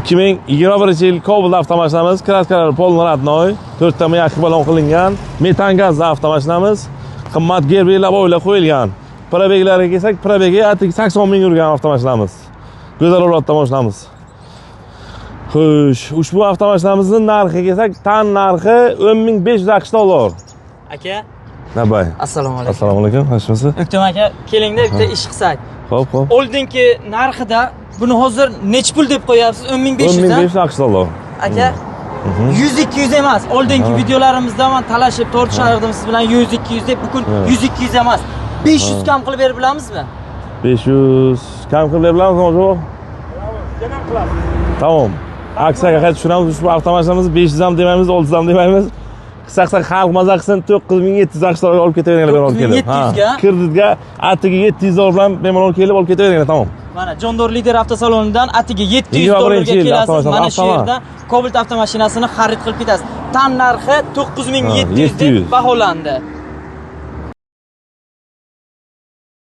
2021-yil Cobalt avtomashinamiz, kraskalar polni ratnoy, 4 ta yakka balon qilingan, metan gazli avtomashinamiz, qimmat gerbeylar bo'ylab qo'yilgan. Probeglariga kelsak, probegi 80 ming yurgan avtomashinamiz. Go'zal holatda mashinamiz. Xo'sh, ushbu avtomashinamizning narxiga kelsak, tan narxi 10.500 AQSh dollar. Aka, Nabay. assalomu alaykum. Assalomu alaykum. Yaxshimisiz? O'ktam aka, kelingda bitta ish qilsak. Xo'p. Oldingi narxida buni hozir nech pul deb qo'yapsiz? 10.500 dan. 10.500 AQSh dollar. Aka, 100-200 emas. Oldingi videolarimizda men talashib tortishardim siz bilan 100-200 deb, bugun 100-200 emas. 500 kam qilib berib bilamizmi? 500 kam qilib beramizmi o'sha? Tamam. Aksiyaga qaytib tushiramiz. Ushbu avtomashinamizni 500 ham demaymiz, 600 ham demaymiz. Qisqa xalq maza qilsin 9700 AQSh dollar olib ketaveringlar bemalol kelib. 9700 ga? Kreditga atiga 700 dollar bilan bemalol kelib olib ketaveringlar, tamam. Mana Jondor Lider avtosalonidan atiga 700 dollarga kelasiz. Mana shu yerda Cobalt avtomashinasini xarid qilib ketasiz. Tan narxi 9700 deb baholandi.